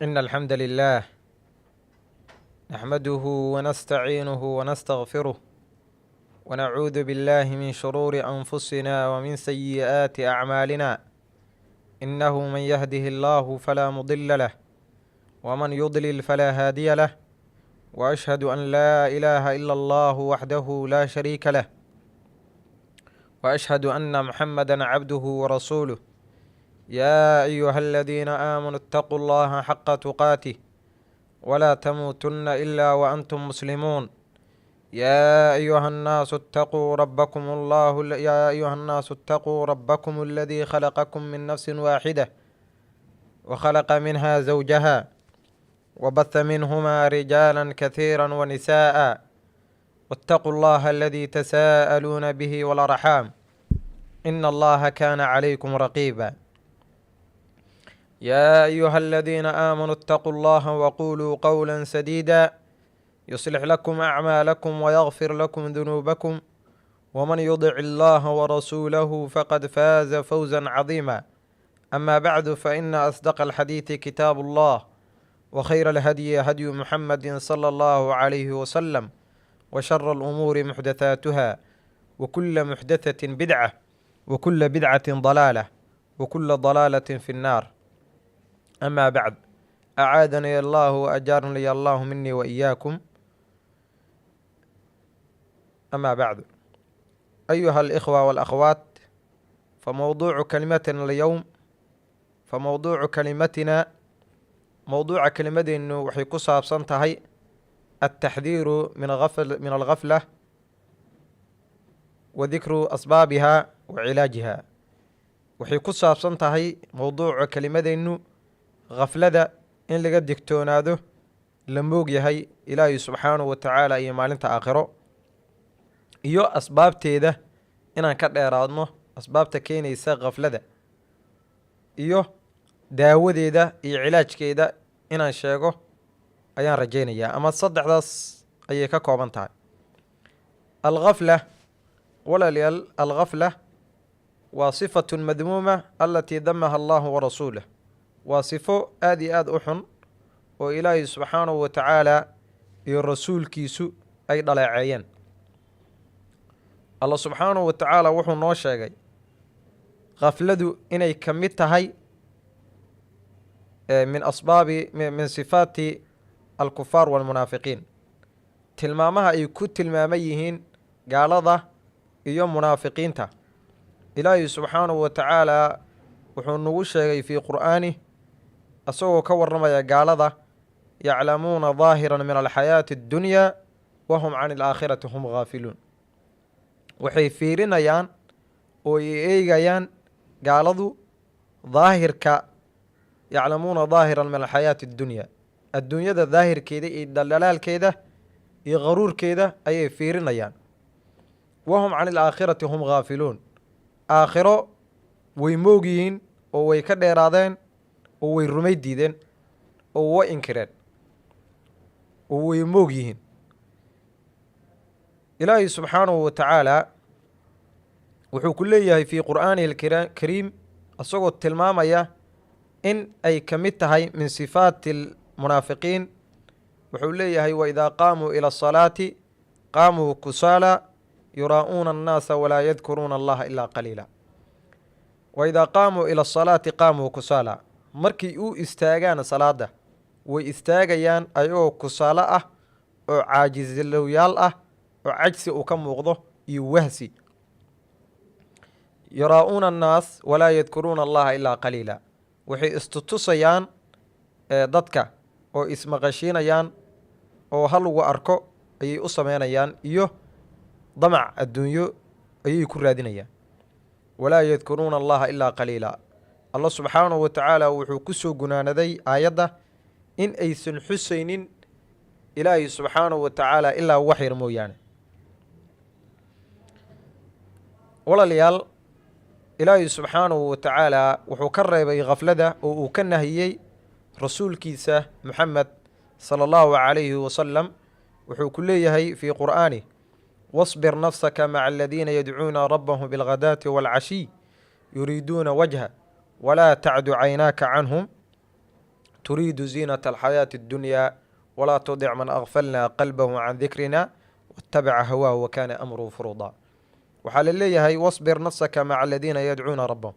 إن الحمد لله نحمده ونستعينه ونستغفره ونعوذ بالله من شرور أنفسنا ومن سيئات أعمالنا. إنه من يهده الله فلا مضل له ومن يضلل فلا هادي له، وأشهد أن لا إله إلا الله وحده لا شريك له، وأشهد أن محمدا عبده ورسوله. يا أيها الذين آمنوا اتقوا الله حق تقاته ولا تموتن إلا وأنتم مسلمون. يا أيها الناس اتقوا ربكم الذي خلقكم من نفس واحدة وخلق منها زوجها وبث منهما رجالا كثيرا ونساء، واتقوا الله الذي تساءلون به والأرحام إن الله كان عليكم رقيبا. يا أيها الذين آمنوا اتقوا الله وقولوا قولا سديدا يصلح لكم أعمالكم ويغفر لكم ذنوبكم، ومن يطع الله ورسوله فقد فاز فوزا عظيما. أما بعد، فإن أصدق الحديث كتاب الله، وخير الهدي هدي محمد صلى الله عليه وسلم، وشر الأمور محدثاتها، وكل محدثة بدعة، وكل بدعة ضلالة، وكل ضلالة في النار. أما بعد، أعاذني الله وأجارني الله مني وإياكم. أما بعد، أيها الإخوة والأخوات، فموضوع كلمتنا إنه وحي كصابسان تهي التحذير من الغفلة وذكر أسبابها وعلاجها. وحي كصابسان تهي موضوع كلمة إنه غفلة إن لقد دكتوناده لموق يهي إلهي سبحانه وتعالى إيا مالنتا آخره iyo asbaabteeda inaan ka dheeraadno, asbaabta keenaysa khaflada iyo daawadeeda iyo cilaajkeeda inaan sheego ayaan rajaynayaa. ama saddexdaas ayay ka kooban tahay. alghafla walaalayaal, alghafla waa sifatun madmuuma alatii damaha allahu warasuulah. waa sifo aad iyo aad u xun oo ilaahay subxaanahu wa tacaala iyo rasuulkiisu ay dhaleeceeyeen. allah subxaanahu wa tacaala wuxuu noo sheegay khafladu inay ka mid tahay min sifaati alkufaar waalmunaafiqiin, tilmaamaha ay ku tilmaaman yihiin gaalada iyo munaafiqiinta. ilaahay subxaanahu wa tacaala wuxuu nagu sheegay fii qur'aanih asagoo ka warramaya gaalada: yaclamuuna daahiran min alxayaati addunyaa wahum can alaakhirati hum gaafiluun. waxay fiirinayaan oo ay eegayaan gaaladu daahirka, yaclamuuna daahiran min alxayaati addunyaa, adduunyada daahirkeeda iyo daldhalaalkeeda iyo qaruurkeeda ayay fiirinayaan. wahum can alaakhirati hum gaafiluun, aakhiro way moog yihiin oo way ka dheeraadeen oo way rumay diideen oo way inkireen oo way moog yihiin. ilaahay subxaanahu wa tacaala wuxuu ku leeyahay fii qur'aanihi alkariim isagoo tilmaamaya in ay ka mid tahay min sifaati almunaafiqiin. wuxuu leeyahay: waidaa qaamuu ila asalaati qaamuu kusaala yuraa'uuna annaasa walaa yadkuruuna allaha ilaa qaliila. waidaa qaamuu ila asalaati qaamuu kusaala, markay u istaagaan salaada way istaagayaan ayagoo kusaalo ah oo caajizilowyaal ah oo cajsi uu ka muuqdo iyo wahsi. yuraa'uuna annaas walaa yadkuruuna allaha ilaa qaliila, waxay istutusayaan dadka oo ismaqashiinayaan oo hal lagu arko ayay u sameynayaan iyo damac adduunyo ayay ku raadinayaan. walaa yadkuruuna allaha ilaa qaliila. allah subxaanahu wa tacaala wuxuu ku soo gunaanaday aayadda in aysan xusaynin ilaahay subxaanahu wa tacaala ilaa wax yar mooyaane. walaalayaal, ilaahay subxaanahu wa tacaala wuxuu ka reebay khaflada oo uu ka nahiyey rasuulkiisa muxamed sala allahu calayhi wasalam. wuxuu ku leeyahay fii qur'aanih: wasbir nafsaka maca aladiina yadcuuna rabbahum bilghadaati waalcashiy yuriiduuna wajha walaa tacdu caynaaka canhum تريد زينة الحياة الدنيا ولا تطع من أغفلنا قلبه عن ذكرنا واتبع هواه وكان أمره فرطا. waxaa la leeyahay wasbir nafsaka maca aladiina yadcuuna rabbahum,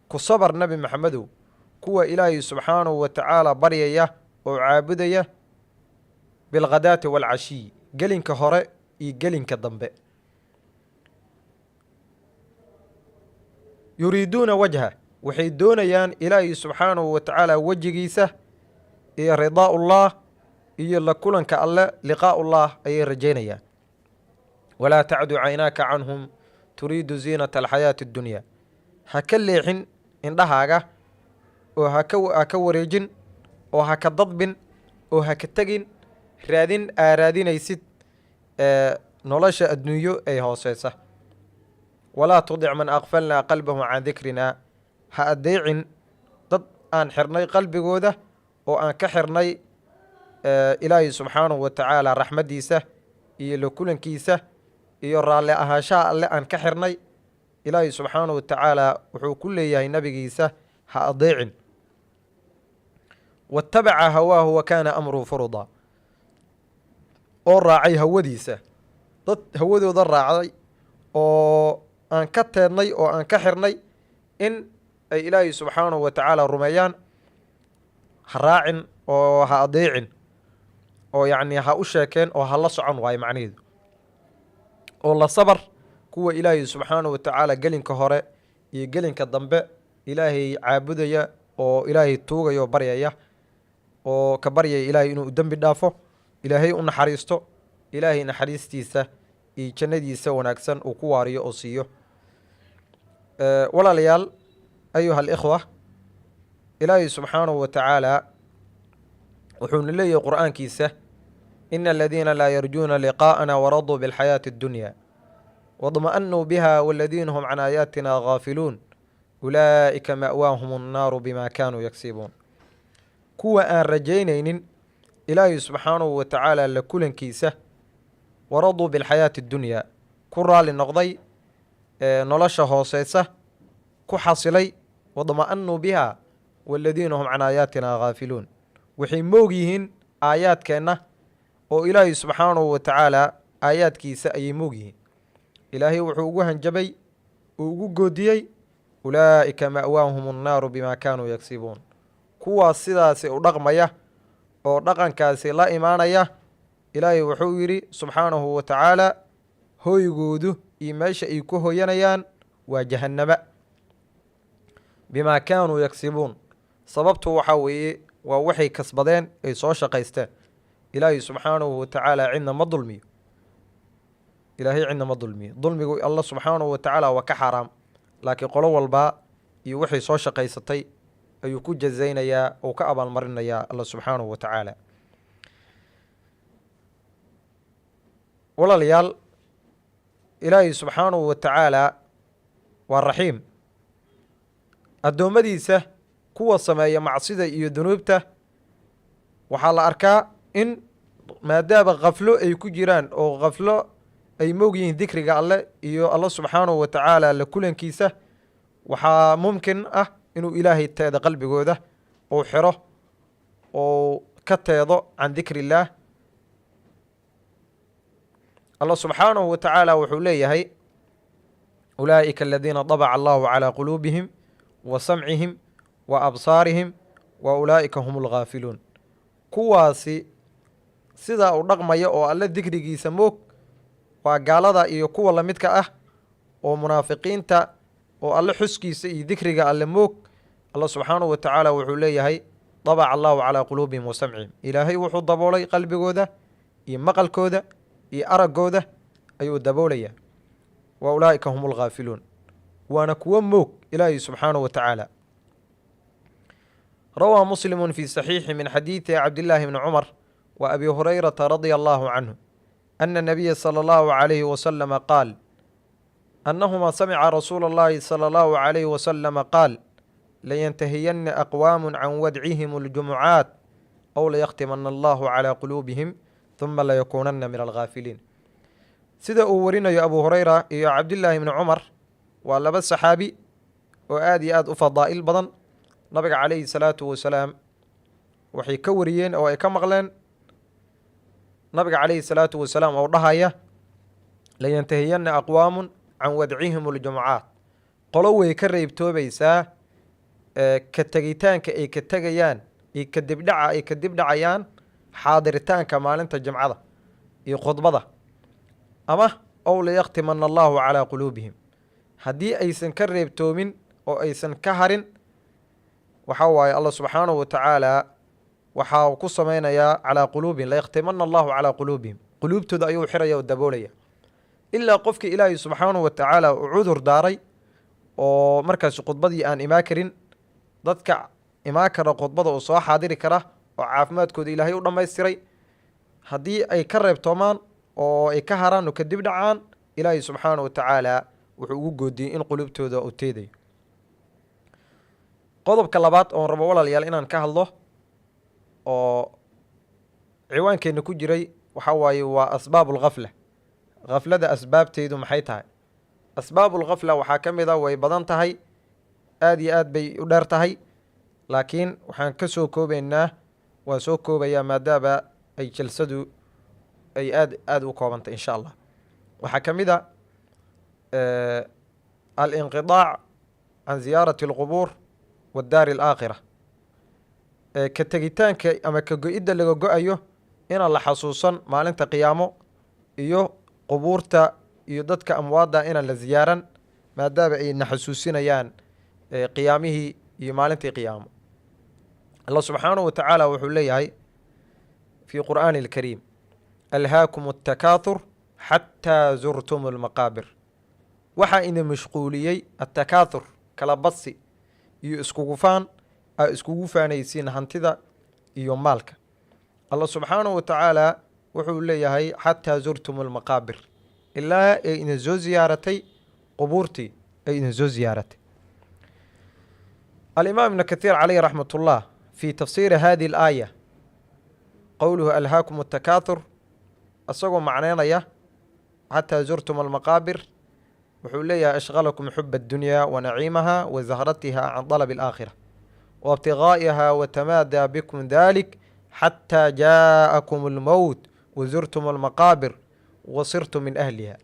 ku sabar nebi maxamedow kuwa ilaahay subxaanahu wa tacaala baryaya oo caabudaya bilghadaati waalcashiyi, gelinka hore iyo gelinka dambe. yuriiduuna wajha, waxay doonayaan ilaahay subxaanahu wa tacaala wejigiisa iyo ridaa'ullah iyo la kulanka alle liqaa'ullah ayay rajaynayaan. walaa tacdu caynaaka canhum turiidu ziinata alxayaati addunyaa, ha ka leexin indhahaaga oo ha ka wareejin oo ha ka dadbin oo ha ka tegin raadin aa raadinaysid nolosha adduunyo ee hooseysa. walaa tudic man aqfalnaa qalbahu can dikrinaa, ha adeecin dad aan xirnay qalbigooda oo aan ka xirnay ilaahay subxaanahu wa tacaala raxmaddiisa iyo la kulankiisa iyo raalli ahaanshaha alle aan ka xirnay. ilaahay subxaanahu wa tacaala wuxuu ku leeyahay nabigiisa ha adeecin. wattabaca hawaahu wa kaana amruhu furuda, oo raacay hawadiisa, dad hawadooda raacday oo aan ka teednay oo aan ka xirnay in ay ilaahay subxaanahu wa tacaala rumeeyaan, ha raacin oo ha adeecin oo yacni ha u sheekeen oo ha la socon waayo macnaheedu. oo la sabar kuwa ilaahay subxaanahu wa tacaala gelinka hore iyo gelinka dambe ilaahay caabudaya oo ilaahay tuugaya oo baryaya oo ka baryaya ilaahay inuu dembi dhaafo, ilaahay u naxariisto, ilaahay naxariistiisa iyo jannadiisa wanaagsan uu ku waariyo oo siiyo. walaalayaal ayuha alikhwa, ilaahay subxaanahu wa tacaala wuxuuna leeyahay qur'aankiisa ina aladiina laa yarjuuna liqaa'ana waraduu bilxayaati addunya wadma'anuu biha waladiina hum can aayaatina gaafiluun ulaa'ika ma'waahum annaaru bima kaanuu yagsibuun. kuwa aan rajaynaynin ilaahay subxaanahu wa tacaala la kulankiisa, waraduu bilxayaati addunyaa, ku raali noqday nolosha hooseysa, ku xasilay, wadma'anuu biha waladiina hum can aayaatina gaafiluun, waxay moog yihiin aayaadkeenna oo ilaahay subxaanahu wa tacaala aayaadkiisa ayay moog yihiin. ilaahay wuxuu ugu hanjabay uu ugu goodiyey ulaa'ika ma'waahum annaaru bimaa kaanuu yagsibuun. kuwaas sidaasi u dhaqmaya oo dhaqankaasi la imaanaya, ilaahay wuxuu yidhi subxaanahu wa tacaala hoygoodu iyo meesha ay ku hoyanayaan waa jahannaba. bimaa kaanuu yagsibuun, sababtu waxaa weeye waa waxay kasbadeen ay soo shaqaysteen. ilaahay subxaanahu wa tacaala cidna ma dulmiyo, ilaahay cidna ma dulmiyo. dulmigu alla subxaanahu wa tacaala waa ka xaaraam, laakiin qolo walbaa iyo waxay soo shaqaysatay ayuu ku jazaynayaa oo ka abaalmarinayaa alla subxaanahu wa tacaala. walaalayaal, ilaahay subxaanahu wa tacaala waa raxiim. addoommadiisa kuwa sameeya macsida iyo dunuubta waxaa la arkaa in maadaama khaflo ay ku jiraan oo khaflo ay moog yihiin dikriga alle iyo alla subxaanahu wa tacaala la kulankiisa, waxaa mumkin ah inuu ilaahay teeda qalbigooda uu xiro oo ka teedo can dikri illaah. alla subxaanahu wa tacaala wuxuu leeyahay ulaa'ika aladiina dabaca allahu calaa quluubihim wa samcihim wa absaarihim wa ulaa'ika hum alghaafiluun. kuwaasi sidaa u dhaqmaya oo alle dikrigiisa moog waa gaalada iyo kuwa lamidka ah oo munaafiqiinta oo alle xuskiisa iyo dikriga alle moog. alla subxaanahu wa tacaala wuxuu leeyahay dabaca allahu calaa quluubihim wa samcihim, ilaahay wuxuu daboolay qalbigooda iyo maqalkooda iyo araggooda ayuu daboolayaa. wa ulaa'ika hum alghaafiluun, waana kuwo moog ilaahay subxaanahu wa tacaala. rawaa muslimu fi saxiixi min xadiidi cabdillaahi bni cumar wa abi hurayrata radia allahu canhu ana nabiya sala allahu calayhi wasalama qaal anahuma samica rasuula allahi sala allahu calayhi wasalama qaal layantahiyanna aqwaamu can wadcihim aljumucaat aw layakhtimana allahu calaa quluubihim huma layakuunanna min alghaafiliin. sida uu warinayo abu hurayra iyo cabdillaahi bni cumar, waa laba saxaabi oo aad iyo aad u fadaa'il badan. nabiga calayhi salaatu wasalaam waxay ka wariyeen oo ay ka maqleen nabiga calayhi salaatu wasalaam oo dhahaya layantahiyanna aqwaamun can wadcihim aljumucaat qolo way ka reebtoobaysaa ka tegitaanka ay ka tegayaan iyo kadibdhaca ay ka dibdhacayaan xaadiritaanka maalinta jimcada iyo khudbada ama ow layaktimana allahu calaa quluubihim haddii aysan ka reebtoomin oo aysan ka harin waxaa waaye allah subxaanahu wa tacaala waxaa uu ku samaynayaa calaa quluubihim layaktimana allahu calaa quluubihim quluubtooda ayuu xiraya oo daboolaya ilaa qofkii ilaahay subxaanahu wa tacaala uu cudur daaray oo markaasi khudbadii aan imaan karin dadka imaan kara khudbada oo soo xaadiri kara oo caafimaadkooda ilaahay u dhammaystiray haddii ay ka reebtoomaan oo ay ka haraan oo kadib dhacaan ilaahay subxaanahu wa tacaala wuxuu ugu goodiyey in quluubtooda uu teedayo qodobka labaad oon rabo walaalayaal inaan ka hadlo oo ciwaankeenna ku jiray waxaa waaye waa asbaabulghafla khaflada asbaabteedu maxay tahay asbaabulghafla waxaa ka mid a way badan tahay aada iyo aad bay u dheer tahay laakiin waxaan ka soo koobaynaa waa soo koobayaa maadaama ay jalsadu ay aada u koobantay insha allah waxaa ka mid a alinqidaac can ziyaarati alqubuur waddaari alaakhira ka tegitaanka ama ka go-idda laga go-ayo inaan la xasuusan maalinta qiyaamo iyo qubuurta iyo dadka amwaadda inaan la ziyaaran maadaama ay na xasuusinayaan qiyaamihii iyo maalintii qiyaamo allah subxaanahu wa tacaala wuxuu leeyahay fii qur'aani alkariim alhaakum attakaathur xataa zurtum almaqaabir waxaa ina mashquuliyey attakaathur kala badsi iyo iskugufaan aa iskugu faanaysiin hantida iyo maalka allah subxaanahu wa tacaala wuxuu leeyahay xataa zurtum almaqaabir ilaa ay idin soo ziyaaratay qubuurtii ay idin soo ziyaaratay alimaam ibnu kathiir caleyh raxmat ullah fii tafsiiri hadihi alaaya qowluhu alhaakum attakaathur isagoo macneynaya xataa zurtum almaqaabir wuxuu leeyahay ashqalakum xuba addunyaa wa naciimaha wa zahratiha can dalabi alaakhira wa ibtigaa'iha wa tamaadaa bikum dalik xataa jaa'akum almowt wa zurtum almaqaabir wa sirtum min ahliha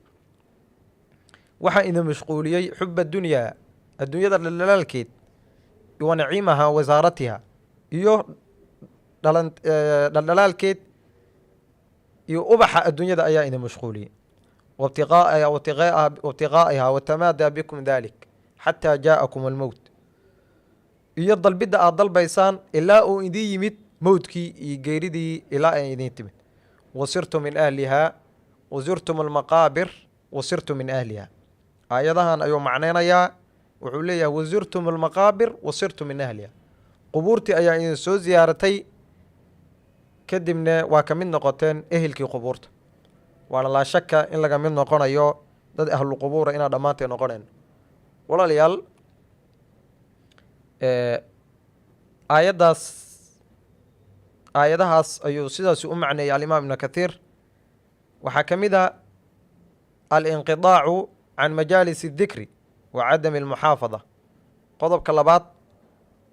waxaa idin mashquuliyey xuba adunyaa adduunyada dhaldhalaalkeed wa naciimaha wa zahratiha iyo dhaldhalaalkeed iyo ubaxa adduunyada ayaa idin mashquuliyey wabtiqaa'iha watamaadaa bikum dalik xataa jaa'akum almowt iyo dalbidda aad dalbaysaan ilaa uu idin yimid mowdkii iyo geeridii ilaa ay idin timid wasirtum min ahlihaa wazurtum almaqaabir wasirtum min ahliha aayadahan ayuu macneynayaa wuxuu leeyahay wazurtum almaqaabir wasirtum min ahliha qubuurtii ayaa idin soo ziyaaratay kadibna waa ka mid noqoteen ehelkii qubuurta waana laa shaka in laga mid noqonayo dad ahlu qubuura inaan dhammaanteed noqonayno walaalayaal aayadahaas ayuu sidaasi u macneeyay alimaam ibnu kathiir waxaa ka mid a alinqidaacu can majaalis اdikri wa cadami almuxaafada qodobka labaad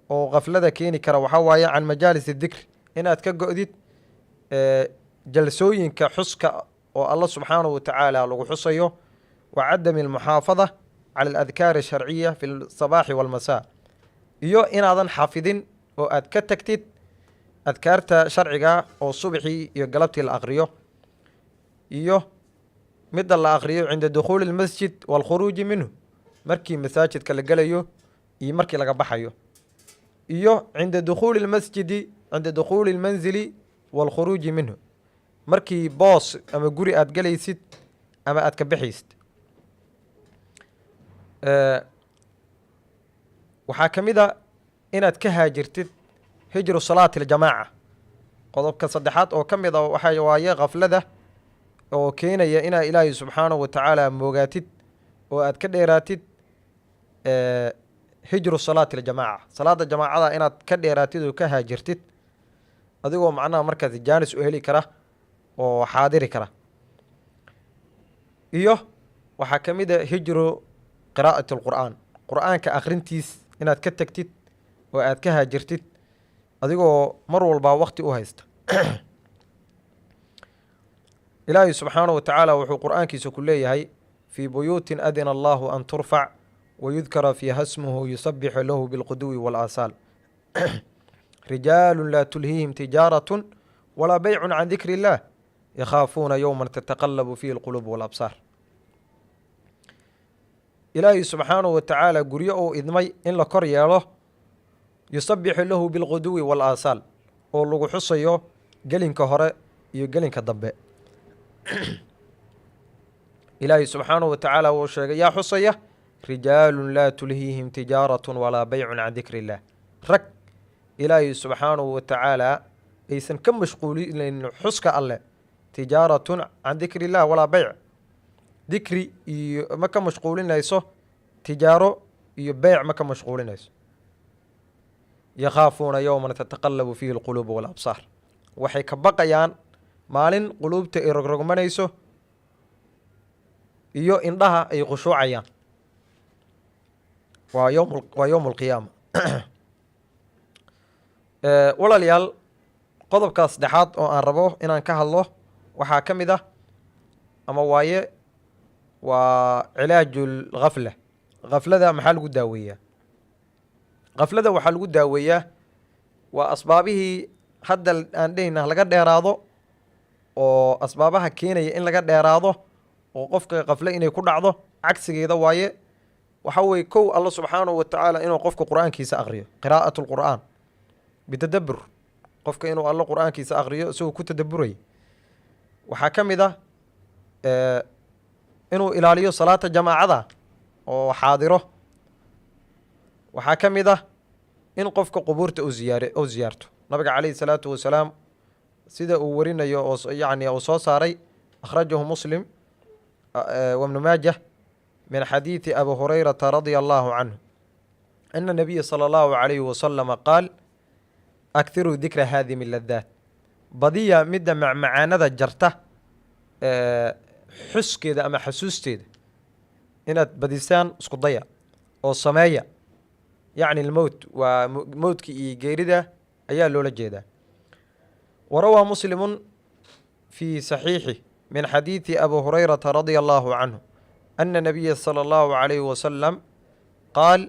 oo khaflada keeni kara waxaa waaye can majaalis اdikri inaad ka go-did jalsooyinka xuska oo allah subxaanahu wa tacaala lagu xusayo wa cadami almuxaafada cala aladkaari asharciya fi lsabaaxi walmasaa iyo inaadan xafidin oo aad ka tagtid adkaarta sharciga oo subxii iyo galabtii la aqriyo iyo midda la aqriyo cinda dukhuuli almasjid waalkhuruuji minhu markii masaajidka la gelayo iyo markii laga baxayo iyo cinda dukhuuli lmasjidi cinda dukhuuli lmanzili waalkhuruuji minhu markii boos ama guri aad gelaysid ama aad ka bixaysid waxaa ka mid a inaad ka haajirtid hijru salaati aljamaaca qodobka saddexaad oo ka mid a waxaa waaye khaflada oo keenaya inaa ilaahay subxaanahu wa tacaala moogaatid oo aad ka dheeraatid hijru salaati aljamaaca salaada jamaacada inaad ka dheeraatid oo ka haajirtid adigoo macnaha markaas jaanis u heli kara oo xaadiri kara iyo waxaa ka mid a hijru qiraa'ati alqur'aan qur'aanka akhrintiis inaad ka tagtid oo aad ka haajirtid adigoo mar walbaa waqti u haysta. ilaahay subxaanahu wa tacaala wuxuu qur'aankiisa ku leeyahay fii buyuutin adina allahu an turfac wayudkara fiiha smuhu yusabixu lahu bilquduwi walaasaal rijaalu laa tulhiihim tijaaratun walaa beycun can dikri illaah yakhaafuuna yowman tataqallabu fiihi alquluub walabsaar. ilaahay subxaanahu wa tacaala guryo uu idmay in la kor yeelo yusabixu lahu bilquduwi walaasaal oo lagu xusayo gelinka hore iyo gelinka dambe. ilaahay subxaanahu wa tacaala wuu sheegay yaa xusaya rijaalun laa tulhiihim tijaaratun walaa beycun can dikri illaah, rag ilaahay subxaanahu wa tacaala aysan ka mashquulinaynin xuska alleh, tijaaratun can dikri illah walaa beyc, dikri iyo ma ka mashquulinayso, tijaaro iyo beyc ma ka mashquulinayso. yakhaafuuna yowman tataqallabu fiihi alquluubu walabsaar, waxay ka baqayaan maalin quluubta ay rogrogmanayso iyo indhaha ay khushuucayaan. waa yowm alqiyaama. walaalayaal, qodobkaas saddexaad oo aan rabo inaan ka hadlo waxaa ka mid ah ama waaye waa cilaaju lghafla. khaflada maxaa lagu daaweeyaa? khaflada waxaa lagu daaweeyaa waa asbaabihii hadda aan dhehayna laga dheeraado, oo asbaabaha keenaya in laga dheeraado oo qofka khafle inay ku dhacdo cagsigeeda waaye. waxa weye kow alla subxaanahu wa tacaala inuu qofka qur'aankiisa aqriyo, qiraa'atu lqur'aan bitadabur, qofka inuu alla qur'aankiisa aqriyo isagoo ku tadaburaya. waxaa ka mid ah inuu ilaaliyo salaata jamaacada oo xaadiro. waxaa ka mid ah in qofka qubuurta u ziyaarto. nabiga calayhi salaatu wasalaam sida uu warinayo oo yacni uu soo saaray akhrajahu muslim wabnu maajah min xadiidi abi hurayrata radia allahu canhu ana nabiya sala allahu calayhi wasalama qaal akhiruu dikra haadimi ladaat, badiya midda macmacaanada jarta xuskeeda ama xasuusteeda inaad badisaan isku daya oo sameeya. yacni almowt waa mowdka iyo geerida ayaa loola jeedaa. warawaa muslimun fii saxiixi min xadiidi abi hurayrata radia allahu canhu ana nabiya sala allahu calayhi wasalam qaal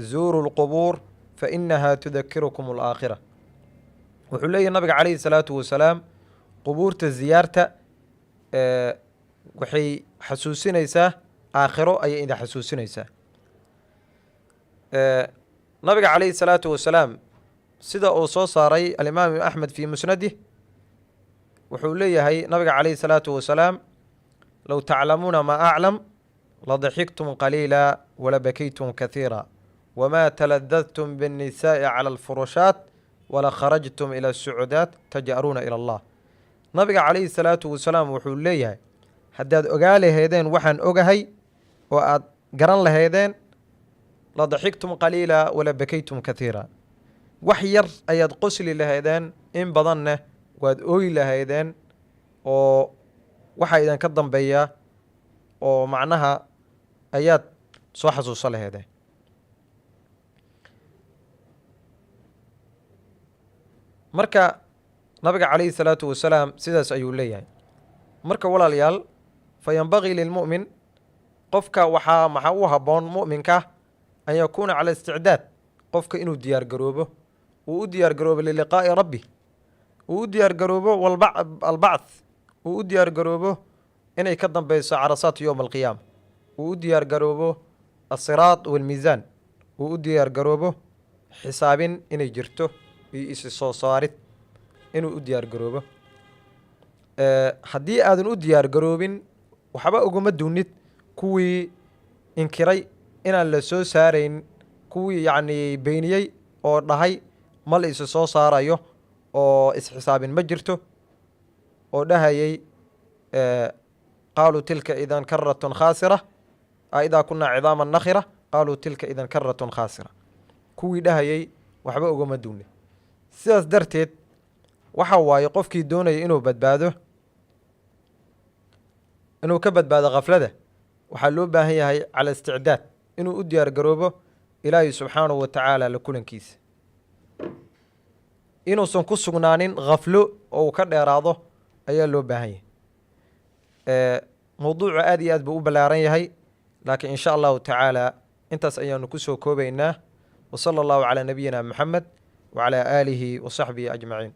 zuuru lqubuur fainaha tudakirukum alaakhira. wuxuu leeyahy nabiga calayhi salaatu wasalaam qubuurta ziyaarta waxay xasuusinaysaa aakhiro, ayay idin xasuusinaysaa. nabiga calayhi salaatu wasalaam sida uu soo saaray alimaam axmed fii musnadih wuxuu leeyahay nabiga calayhi salaatu wasalaam low taclamuuna maa aclam ladaxiktum qaliila walabakaytum kathiira wamaa taladadtum biاnnisaa'i cala alfurushaat wala kharajtum ila asucudaat taj'aruuna ila allah. nabiga calayhi salaatu wasalaam wuxuu leeyahay haddaad ogaa laheedeen waxaan ogahay oo aad garan laheedeen ladaxiktum qaliila wala bakaytum kathiira, wax yar ayaad qosli lahaydeen, in badanna waad ooyi lahaydeen oo waxaa idinka dambeeya oo macnaha ayaad soo xasuuso laheedeen. marka nabiga calayhi salaatu wasalaam sidaas ayuu leeyahay. marka walaalayaal, fa yanbagii lilmu'min, qofka maxaa u habboon mu'minka an yakuuna cala isticdaad, qofka inuu diyaar garoobo, uu u diyaar garoobo liliqaa'i rabbi, uu u diyaar garoobo albacth, uu u diyaar garoobo inay ka dambeyso carasaat yowma alqiyaama, uu u diyaar garoobo asiraad walmiisaan, uu u diyaar garoobo xisaabin inay jirto iyo isi soo saarid inuu u diyaar garoobo. haddii aadan u diyaar garoobin waxba uguma duwnid kuwii inkiray inaan la soo saarayn, kuwii yacni beeniyey oo dhahay ma la isi soo saarayo oo isxisaabin ma jirto, oo dhahayay qaaluu tilka idan karatun khaasira idaa kunaa cidaaman nakhira qaaluu tilka idan karatun khaasira, kuwii dhahayay waxba ugama duwnid. sidaas darteed waxa waaye qofkii doonaya inuu badbaado, inuu ka badbaado khaflada, waxaa loo baahan yahay cala isticdaad, inuu u diyaar garoobo ilaahay subxaanahu wa tacaala la kulankiisa. inuusan ku sugnaanin khaflo oo uu ka dheeraado ayaa loo baahan yahay. mowduucu aad iyo aad buu u ballaaran yahay, laakiin in sha allahu tacaala intaas ayaanu ku soo koobaynaa. wa sala allahu calaa nabiyina moxamed wacalaa aalihi wa saxbihi ajmaciin.